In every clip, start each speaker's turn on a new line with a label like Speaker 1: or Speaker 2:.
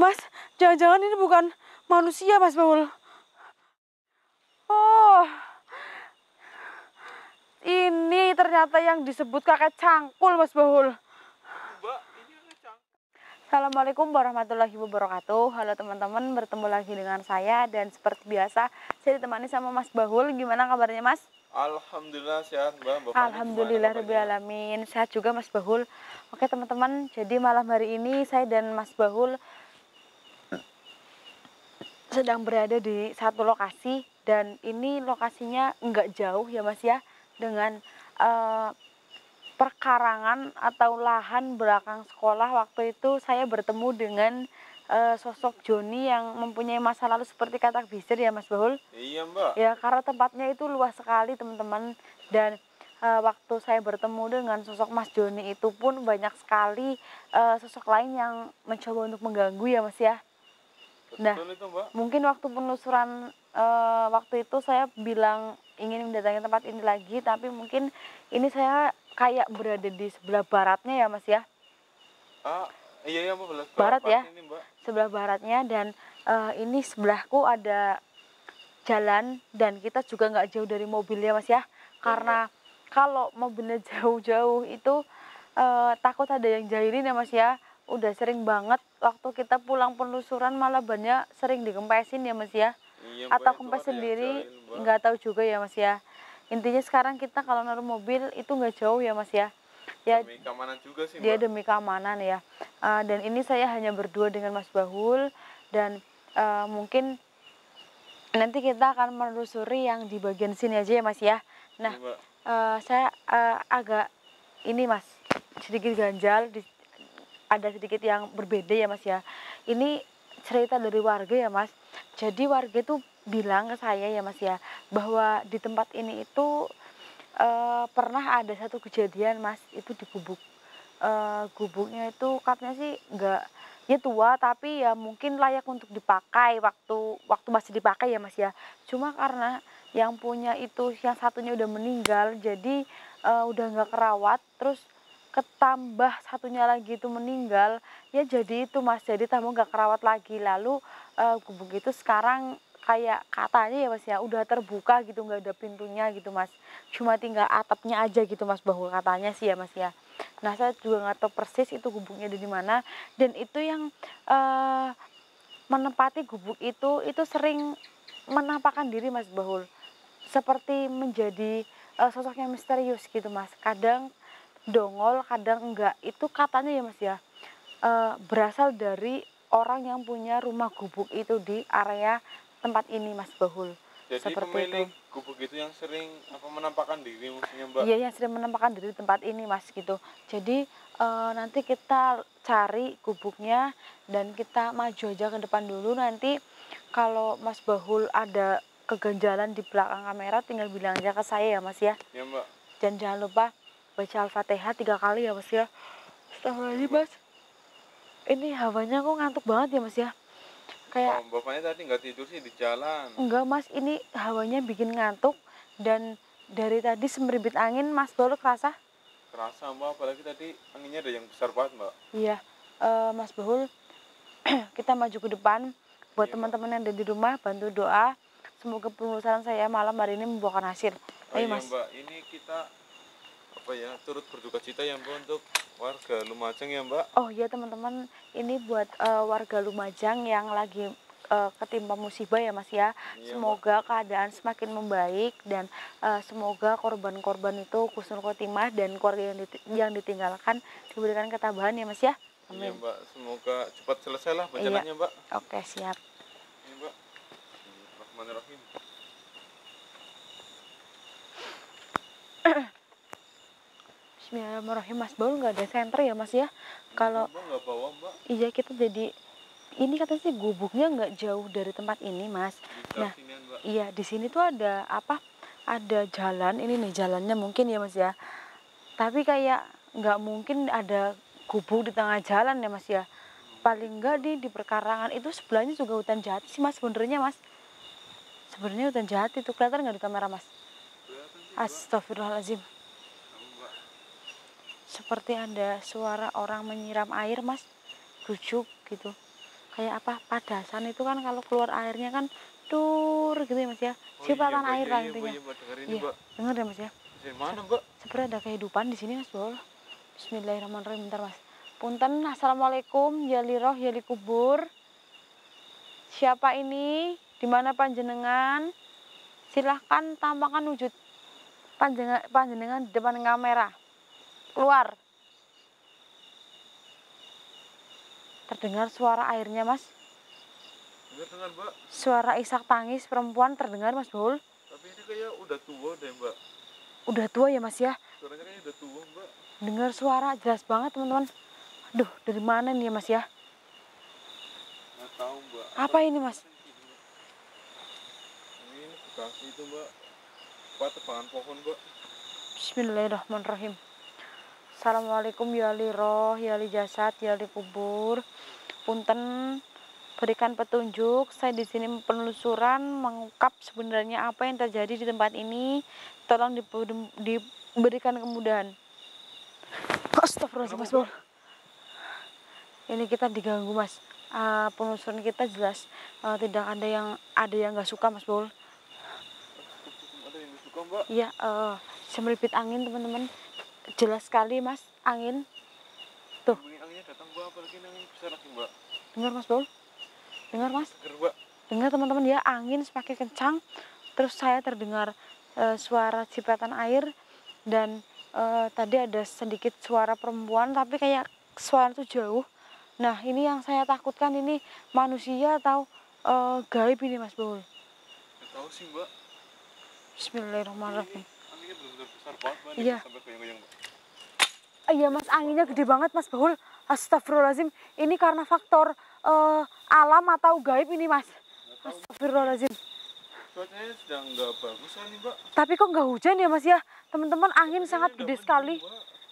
Speaker 1: Mas, jangan-jangan ini bukan manusia, Mas Baul. Oh, ini ternyata yang disebut kakek cangkul, Mas Baul.
Speaker 2: Mbak, ini kakek cangkul.
Speaker 1: Assalamualaikum warahmatullahi wabarakatuh. Halo teman-teman, bertemu lagi dengan saya. Dan seperti biasa, saya ditemani sama Mas Baul. Gimana kabarnya, Mas?
Speaker 2: Alhamdulillah sehat, Mbak.
Speaker 1: Alhamdulillah rabbil alamin. Sehat juga, Mas Bahul. Oke teman-teman, jadi malam hari ini saya dan Mas Bahul sedang berada di satu lokasi, dan ini lokasinya nggak jauh ya Mas ya, dengan perkarangan atau lahan belakang sekolah. Waktu itu saya bertemu dengan sosok Joni yang mempunyai masa lalu seperti katak bisir ya Mas Bahul.
Speaker 2: Iya, Mbak.
Speaker 1: Ya, karena tempatnya itu luas sekali teman-teman, dan waktu saya bertemu dengan sosok Mas Joni itu pun banyak sekali sosok lain yang mencoba untuk mengganggu ya Mas ya. Nah,
Speaker 2: Betul itu, Mbak.
Speaker 1: mungkin waktu penelusuran waktu itu saya bilang ingin mendatangi tempat ini lagi, tapi mungkin ini saya kayak berada di sebelah baratnya ya Mas ya.
Speaker 2: Iya, Mbak.
Speaker 1: Barat ya,
Speaker 2: Ini, Mbak.
Speaker 1: sebelah baratnya, dan ini sebelahku ada jalan, dan kita juga nggak jauh dari mobilnya Mas ya, karena kalau mobilnya jauh-jauh itu takut ada yang jahilin ya Mas ya. Udah sering banget waktu kita pulang penelusuran malah banyak sering dikempesin ya Mas ya,
Speaker 2: Iya, Mbak,
Speaker 1: atau
Speaker 2: itu
Speaker 1: kempes
Speaker 2: ada yang
Speaker 1: sendiri
Speaker 2: jahil, Mbak.
Speaker 1: nggak tahu juga ya Mas ya. Intinya sekarang kita kalau naruh mobil itu nggak jauh ya Mas ya. Ya,
Speaker 2: Demi keamanan juga sih,
Speaker 1: dia
Speaker 2: Mbak.
Speaker 1: demi keamanan ya. Dan ini saya hanya berdua dengan Mas Bahul, dan mungkin nanti kita akan menelusuri yang di bagian sini aja ya Mas ya. Nah,
Speaker 2: Iya, Mbak.
Speaker 1: saya agak ini Mas, sedikit ganjal, ada sedikit yang berbeda ya Mas ya. Ini cerita dari warga ya Mas. Jadi warga itu bilang ke saya ya Mas ya, bahwa di tempat ini itu pernah ada satu kejadian Mas, itu di gubuk. Gubuknya itu katanya sih enggak, ya tua tapi ya mungkin layak untuk dipakai waktu masih dipakai ya Mas ya. Cuma karena yang punya itu yang satunya udah meninggal, jadi udah nggak kerawat, terus ketambah satunya lagi itu meninggal, ya jadi itu Mas, jadi tambah nggak kerawat lagi. Lalu gubuk itu sekarang kayak katanya ya Mas ya udah terbuka gitu, nggak ada pintunya gitu Mas, cuma tinggal atapnya aja gitu Mas, bahwa katanya sih ya Mas ya. Nah, saya juga nggak tahu persis itu gubuknya ada di mana, dan itu yang menempati gubuk itu sering menampakkan diri Mas Bahul, seperti menjadi sosok yang misterius gitu Mas. Kadang dongol, kadang enggak. Itu katanya ya Mas ya, berasal dari orang yang punya rumah gubuk itu di area tempat ini Mas Bahul.
Speaker 2: Jadi
Speaker 1: Seperti itu.
Speaker 2: pemilik gubuk itu yang sering menampakkan diri maksudnya, Mbak.
Speaker 1: Iya, yang sering menampakkan diri di tempat ini Mas gitu. Jadi nanti kita cari gubuknya dan kita maju aja ke depan dulu. Nanti kalau Mas Bahul ada keganjalan di belakang kamera, tinggal bilang aja ke saya ya Mas ya.
Speaker 2: Iya, Mbak.
Speaker 1: Dan jangan lupa baca Al-Fatihah 3 kali ya Mas ya. Astagfirullahaladzim Mas. Ini hawanya kok ngantuk banget ya Mas ya. Kayak
Speaker 2: Bapaknya tadi nggak tidur sih di jalan.
Speaker 1: enggak Mas, ini hawanya bikin ngantuk, dan dari tadi semerbit angin Mas Bahul kerasa.
Speaker 2: Kerasa, Mbak, apalagi tadi anginnya ada yang besar banget, Mbak.
Speaker 1: Iya, Mas Bahul, kita maju ke depan. Buat
Speaker 2: Iya, Mbak.
Speaker 1: teman-teman yang ada di rumah, bantu doa. Semoga penelusuran saya malam hari ini membuahkan hasil. Ayo
Speaker 2: Iya,
Speaker 1: Mas.
Speaker 2: Mbak, ini kita turut berduka cita ya, Mbak, untuk warga Lumajang ya, Mbak.
Speaker 1: Oh iya teman-teman, ini buat warga Lumajang yang lagi ketimpa musibah ya Mas ya.
Speaker 2: Iya,
Speaker 1: Semoga keadaan semakin membaik, dan semoga korban-korban itu husnul khotimah, dan keluarga yang ditinggalkan diberikan ketabahan ya Mas ya.
Speaker 2: Iya,
Speaker 1: Amin.
Speaker 2: Mbak, semoga cepat selesai lah bencananya,
Speaker 1: Iya.
Speaker 2: Mbak.
Speaker 1: Oke, siap.
Speaker 2: Ini, Mbak. Bismillahirrahmanirrahim.
Speaker 1: Bismillahirrahmanirrahim. Mas Baul nggak ada senter ya Mas ya. Kalau
Speaker 2: Mbak nggak bawa, Mbak.
Speaker 1: iya, kita jadi ini katanya sih gubuknya nggak jauh dari tempat ini Mas. Nah,
Speaker 2: Sinian, Mbak.
Speaker 1: iya di sini tuh ada apa? Ada jalan, ini nih jalannya mungkin ya Mas ya. Tapi kayak nggak mungkin ada gubuk di tengah jalan ya Mas ya. Paling nggak di perkarangan itu sebelahnya juga hutan jati sih Mas sebenarnya Mas. Sebenarnya hutan jati itu kelihatan nggak di kamera Mas?
Speaker 2: Kelihatan sih, Mbak.
Speaker 1: Astagfirullahaladzim.
Speaker 2: Mbak.
Speaker 1: Seperti ada suara orang menyiram air Mas. Rujuk gitu. kayak apa padasan itu kan kalau keluar airnya kan tur gitu ya Mas ya. Sipatan air lah intinya.
Speaker 2: Iya, Mbak, dengar ini,
Speaker 1: Iya,
Speaker 2: Mbak.
Speaker 1: dengar ya Mas ya.
Speaker 2: Dari mana, Mbak?
Speaker 1: Sebenarnya ada kehidupan di sini Mas Bol. Bismillahirrahmanirrahim. Bentar Mas. Punten, assalamualaikum, yali roh, yali kubur. Siapa ini? Di mana panjenengan? Silahkan tampakkan wujud panjenengan di depan kamera. Keluar. Terdengar suara airnya Mas.
Speaker 2: Dengar, Mbak.
Speaker 1: Suara isak tangis perempuan terdengar Mas Bol.
Speaker 2: Tapi ini kayak udah tua deh, Mbak.
Speaker 1: Udah tua ya Mas ya.
Speaker 2: Suaranya kayaknya udah tua, Mbak.
Speaker 1: Dengar suara jelas banget teman-teman. Aduh, dari mana nih ya Mas ya?
Speaker 2: Nggak tahu, Mbak.
Speaker 1: Apa ini Mas?
Speaker 2: Ini Bekasi itu, Mbak. Pak, tebangan pohon, Mbak.
Speaker 1: Bismillahirrahmanirrahim. Assalamualaikum ya li roh, ya li jasad, ya li kubur. Punten, berikan petunjuk. Saya di sini penelusuran mengungkap sebenarnya apa yang terjadi di tempat ini. Tolong diberikan kemudahan. Astagfirullahaladzim Mas Bol. Ini kita diganggu Mas. Penelusuran kita jelas tidak ada yang nggak suka Mas Bol.
Speaker 2: Ada yang nggak suka, Mbak?
Speaker 1: Iya, semelipit angin teman-teman. Jelas sekali Mas, angin. Tuh.
Speaker 2: Ini anginnya datang, Mbak. Apalagi ini angin besar lagi, Mbak.
Speaker 1: Dengar Mas Bol? Dengar Mas?
Speaker 2: Dengar, Mbak.
Speaker 1: Dengar teman-teman ya, angin semakin kencang. Terus saya terdengar suara cipratan air dan tadi ada sedikit suara perempuan tapi kayak suara itu jauh. Nah, ini yang saya takutkan ini manusia atau gaib ini Mas Bol.
Speaker 2: Nggak tahu sih, Mbak.
Speaker 1: Bismillahirrahmanirrahim.
Speaker 2: Anginnya benar-benar besar banget, Mbak.
Speaker 1: Iya.
Speaker 2: Sampai goyang-goyang, Mbak.
Speaker 1: Iya Mas, anginnya gede banget Mas Baul. Astagfirullahaladzim. Ini karena faktor alam atau gaib ini Mas. Astagfirullahaladzim.
Speaker 2: Cuacanya sedang nggak bagus kan nih, Mbak.
Speaker 1: Tapi kok nggak hujan ya Mas ya? Teman-teman, angin sangat gede sekali.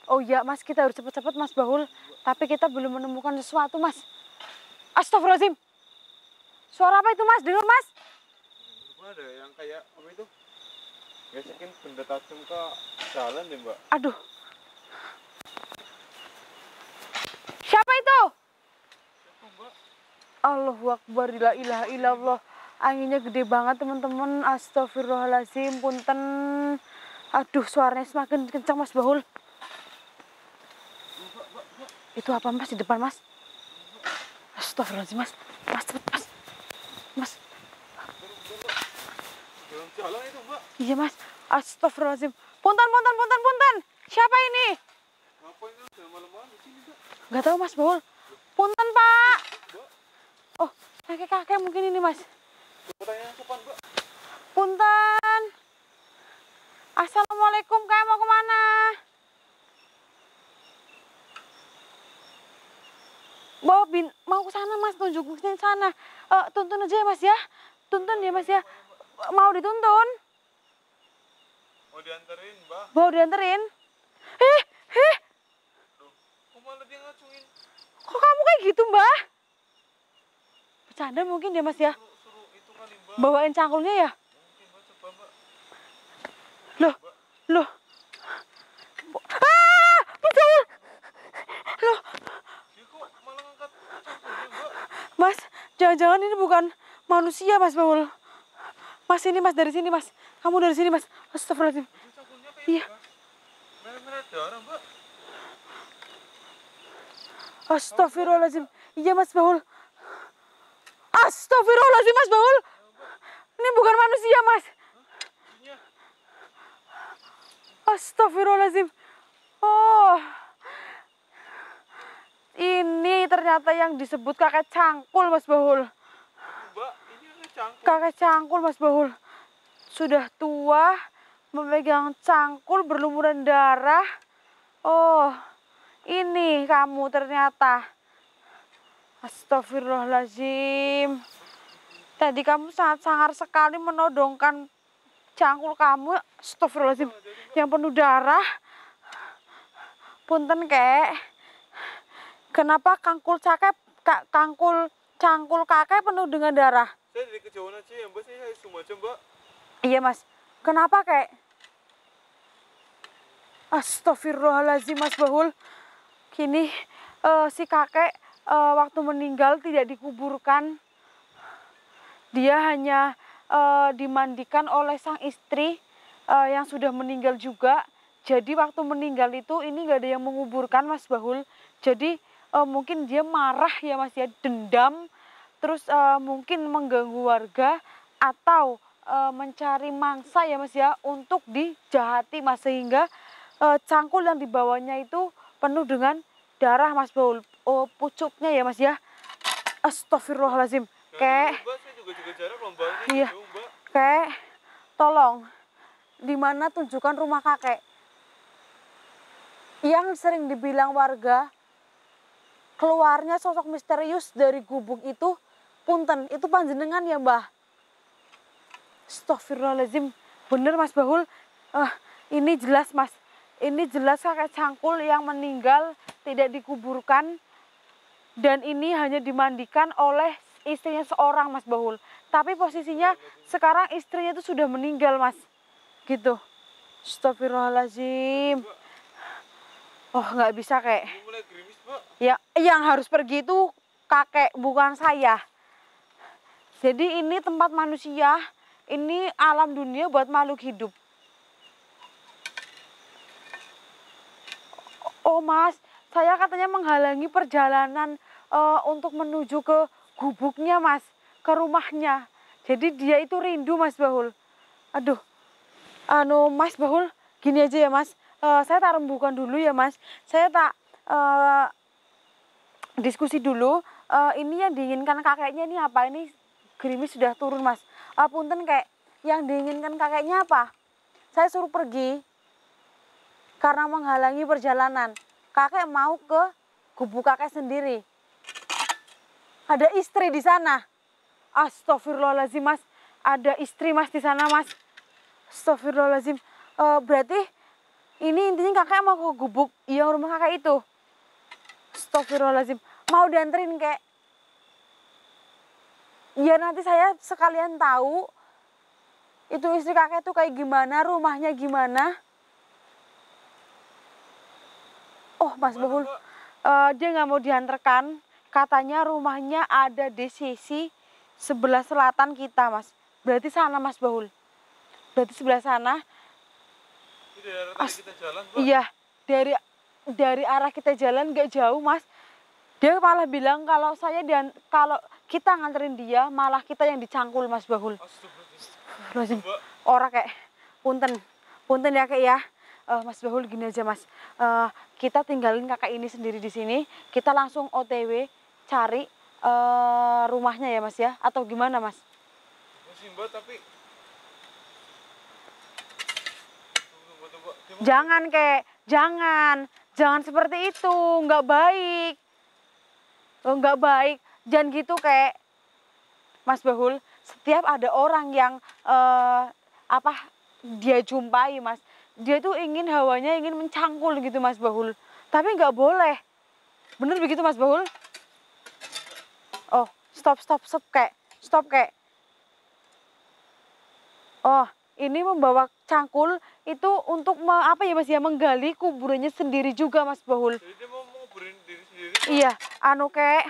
Speaker 1: Oh iya Mas, kita harus cepat-cepat Mas Baul. Tapi kita belum menemukan sesuatu Mas. Astagfirullahaladzim. Suara apa itu Mas? Dengar Mas?
Speaker 2: Mbak, ada yang kayak apa itu? Gesekin benda tajam ke jalan deh, Mbak.
Speaker 1: Aduh. Siapa itu?
Speaker 2: Itu, Mbak.
Speaker 1: Allahu Akbar, la ilaha illallah. Anginnya gede banget teman-teman. Astagfirullahaladzim, punten. Aduh, suaranya semakin kencang Mas Baul. Itu apa Mas di depan Mas? Astagfirullahaladzim Mas. Mas cepet Mas. Mas.
Speaker 2: Jalan itu, Mbak.
Speaker 1: Iya Mas. Astagfirullahaladzim. Punten. Siapa ini?
Speaker 2: Ngapain kan udah malam-malam di sini, Mbak?
Speaker 1: Gak tahu Mas Baul. Punten Pak.
Speaker 2: Mbak,
Speaker 1: Oh, kakek-kakek mungkin ini Mas.
Speaker 2: pertanyaan sopan, Mbak.
Speaker 1: Punten. Assalamualaikum, kayak mau kemana? Mau ke sana Mas, tunjukin sana. Tuntun aja ya Mas ya. Tuntun ya Mas ya. Mau dituntun?
Speaker 2: Mau dianterin, Mbak?
Speaker 1: Mau dianterin?
Speaker 2: Loh, kok malah dia ngacungin?
Speaker 1: Kok kamu kayak gitu Mbak? Bercanda mungkin ya Mas ya.
Speaker 2: Suruh itu kali, Mbak.
Speaker 1: Bawain cangkulnya ya.
Speaker 2: Mungkin, Mbak. Coba, Mbak.
Speaker 1: Loh. Betul. Loh,
Speaker 2: Dia kok malah ngangkat cangkulnya, Mbak?
Speaker 1: Mas, jangan-jangan ini bukan manusia Mas Baul. Mas ini Mas, dari sini Mas. Kamu dari sini Mas. Astagfirullahaladzim.
Speaker 2: Itu cangkulnya kayak
Speaker 1: Iya.
Speaker 2: merah-merah darah, Mbak.
Speaker 1: Astagfirullahaladzim. Iya Mas Baul. Astagfirullahaladzim Mas Baul. Ini bukan manusia Mas.
Speaker 2: Ininya.
Speaker 1: Astagfirullahaladzim. Oh. Ini ternyata yang disebut kakek cangkul Mas Baul.
Speaker 2: Mbak, ini ada cangkul.
Speaker 1: Kakek cangkul Mas Baul. Sudah tua, memegang cangkul berlumuran darah. Oh, ini kamu ternyata. Astagfirullahaladzim. Tadi kamu sangat sangar sekali menodongkan cangkul kamu. Astagfirullahaladzim. Yang penuh darah. Punten kek. Kenapa cangkul kakek penuh dengan darah?
Speaker 2: Saya dari kejauhan aja ya, Mbak. Saya zoom aja, Mbak.
Speaker 1: Iya Mas. Kenapa kek? Astagfirullahaladzim Mas Bahul. Kini si kakek waktu meninggal tidak dikuburkan. Dia hanya dimandikan oleh sang istri yang sudah meninggal juga. Jadi waktu meninggal itu ini nggak ada yang menguburkan Mas Bahul. Jadi mungkin dia marah ya Mas ya, dendam, terus mungkin mengganggu warga atau mencari mangsa ya Mas ya untuk dijahati Mas, sehingga cangkul yang dibawanya itu penuh dengan darah Mas Bahul. Oh, pucuknya ya Mas ya. Astagfirullahaladzim. Kayak
Speaker 2: Mbak, saya juga jaga jarak loh Mbak. Ini
Speaker 1: iya,
Speaker 2: jauh, Mbak.
Speaker 1: kayak tolong di mana tunjukkan rumah kakek yang sering dibilang warga keluarnya sosok misterius dari gubuk itu. Punten, itu panjenengan ya Mbah? Astagfirullahaladzim. Bener Mas Bahul. Ini jelas Mas. Ini jelas kakek cangkul yang meninggal tidak dikuburkan. Dan ini hanya dimandikan oleh istrinya seorang Mas Bahul. Tapi posisinya sekarang istrinya itu sudah meninggal Mas. Gitu. Astagfirullahaladzim. Oh nggak bisa kayak.
Speaker 2: Ini mulai gerimis, Mbak.
Speaker 1: Ya, yang harus pergi itu kakek, bukan saya. Jadi ini tempat manusia, ini alam dunia buat makhluk hidup. Oh Mas, saya katanya menghalangi perjalanan untuk menuju ke gubuknya Mas, ke rumahnya. Jadi dia itu rindu Mas Bahul. Aduh, Mas Bahul, gini aja ya Mas. Saya tak rembukan dulu ya Mas. Saya tak diskusi dulu. Ini yang diinginkan kakeknya ini apa? Ini gerimis sudah turun Mas. Punten kayak yang diinginkan kakeknya apa? Saya suruh pergi karena menghalangi perjalanan. Kakek mau ke gubuk kakek sendiri. Ada istri di sana. Astagfirullahaladzim Mas. Ada istri Mas di sana Mas. Astagfirullahaladzim. Berarti ini intinya kakek mau ke gubuk yang rumah kakek itu. Astagfirullahaladzim. Mau dianterin kek. Ya nanti saya sekalian tahu itu istri kakek tuh kayak gimana, rumahnya gimana. Oh Mas Bahul, dia nggak mau diantarkan. Katanya rumahnya ada di sisi sebelah selatan kita Mas. Berarti sana Mas Bahul. Berarti sebelah sana.
Speaker 2: Ini dari arah tadi kita jalan, Mbak.
Speaker 1: Iya, dari arah kita jalan nggak jauh Mas. Dia malah bilang kalau kalau kita nganterin dia, malah kita yang dicangkul Mas Bahul.
Speaker 2: Astagfirullahaladzim. Mbak.
Speaker 1: Orang kayak punten ya kayak ya. Mas Bahul gini aja Mas. Kita tinggalin kakak ini sendiri di sini. Kita langsung OTW cari rumahnya ya Mas ya. Atau gimana Mas?
Speaker 2: Masih Mbak, tapi tunggu.
Speaker 1: Jangan kayak, jangan seperti itu, nggak baik. Oh, nggak baik, jangan gitu kayak Mas Bahul. Setiap ada orang yang dia jumpai Mas, dia tuh ingin hawanya ingin mencangkul gitu Mas Bahul. Tapi nggak boleh. Bener begitu Mas Bahul? Oh, stop kayak. Stop kayak. Oh, ini membawa cangkul itu untuk apa ya Mas ya, menggali kuburannya sendiri juga Mas Bahul.
Speaker 2: Jadi dia mau nguburin diri sendiri.
Speaker 1: Iya, kayak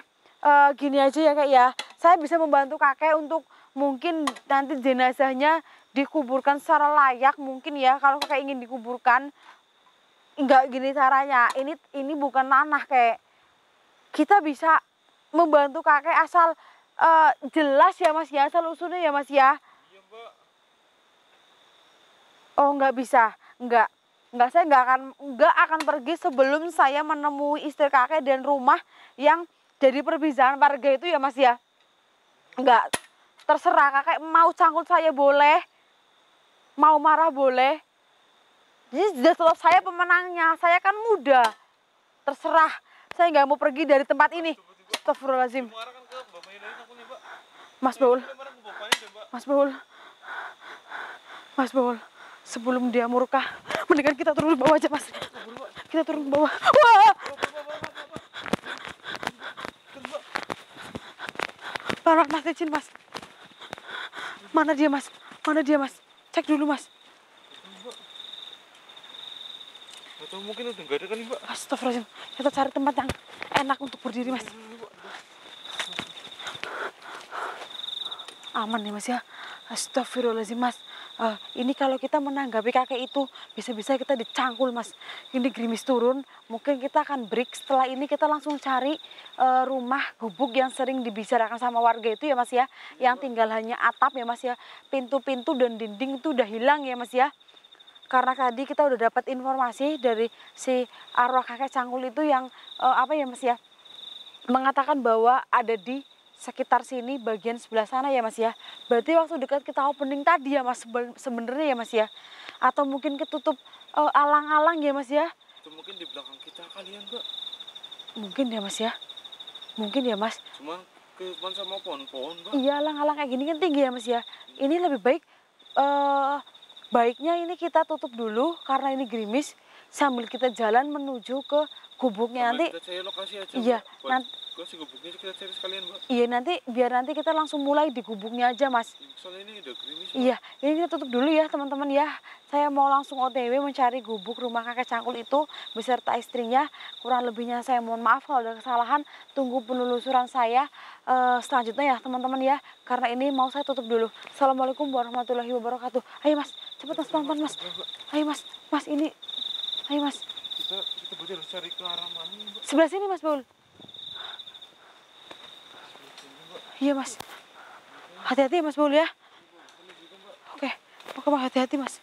Speaker 1: gini aja ya kayak ya. Saya bisa membantu kakek untuk mungkin nanti jenazahnya dikuburkan secara layak mungkin ya, kalau kakek ingin dikuburkan. Enggak gini caranya. Ini bukan nanah kayak. Kita bisa membantu kakek asal jelas ya Mas ya, asal usulnya ya Mas ya.
Speaker 2: Iya Mbak.
Speaker 1: Oh nggak bisa, nggak, saya nggak akan pergi sebelum saya menemui istri kakek dan rumah yang jadi perpisahan warga itu ya Mas ya. Nggak, terserah kakek mau cangkul saya boleh, mau marah boleh. Jadi tetap saya pemenangnya, saya kan muda. Terserah, saya nggak mau pergi dari tempat ini. Astagfirullahaladzim.
Speaker 2: Mengarahkan ke bapaknya dari aku nih Mbak.
Speaker 1: Mas Bahul,
Speaker 2: Dia marah ke bapaknya deh Mbak.
Speaker 1: Mas Bahul. Sebelum dia murka, mendingan kita turun ke bawah aja Mas. Kita turun ke bawah. Wah! Parah Mas, izin Mas. Mana dia Mas? Cek dulu Mas.
Speaker 2: Atau mungkin udah nggak ada kan Mbak?
Speaker 1: Astagfirullahaladzim. Kita cari tempat yang enak untuk berdiri Mas. Aman ya mas ya. Astagfirullahaladzim mas. Ini kalau kita menanggapi kakek itu bisa-bisa kita dicangkul mas. Ini gerimis turun, mungkin kita akan break. Setelah ini kita langsung cari rumah gubuk yang sering dibicarakan sama warga itu ya mas ya. Yang tinggal hanya atap ya mas ya. Pintu-pintu dan dinding itu udah hilang ya mas ya. Karena tadi kita udah dapat informasi dari si arwah kakek cangkul itu yang apa ya mas ya, mengatakan bahwa ada di sekitar sini bagian sebelah sana ya mas ya. Berarti waktu dekat kita opening tadi ya mas sebenarnya ya mas ya. Atau mungkin ketutup alang-alang ya mas ya.
Speaker 2: Itu mungkin di belakang kita kalian mbak.
Speaker 1: Mungkin ya mas ya. Mungkin ya mas.
Speaker 2: Cuma kehidupan sama pohon-pohon mbak.
Speaker 1: Iya alang-alang kayak gini kan tinggi ya mas ya. Ini lebih baik baiknya ini kita tutup dulu karena ini gerimis. Sambil kita jalan menuju ke gubuknya nanti.
Speaker 2: Kita cari lokasi aja
Speaker 1: Iya
Speaker 2: nanti. Lokasi gubuknya kita cari sekalian mbak.
Speaker 1: Iya biar nanti kita langsung mulai di gubuknya aja mas.
Speaker 2: Soalnya ini udah gerimis mbak.
Speaker 1: Iya ini kita tutup dulu ya teman-teman ya. Saya mau langsung OTW mencari gubuk rumah kakek cangkul itu beserta istrinya. Kurang lebihnya saya mohon maaf kalau ada kesalahan. Tunggu penelusuran saya selanjutnya ya teman-teman ya. Karena ini mau saya tutup dulu. Assalamualaikum warahmatullahi wabarakatuh. Ayo mas cepet mas pelan-pelan mas. Ayo mas ini. Ayo mas.
Speaker 2: Kita berarti harus cari ke arah mana mbak?
Speaker 1: Sebelah sini mas Baul. Iya mas. Hati-hati ya mas Baul ya. Oke mas hati-hati mas.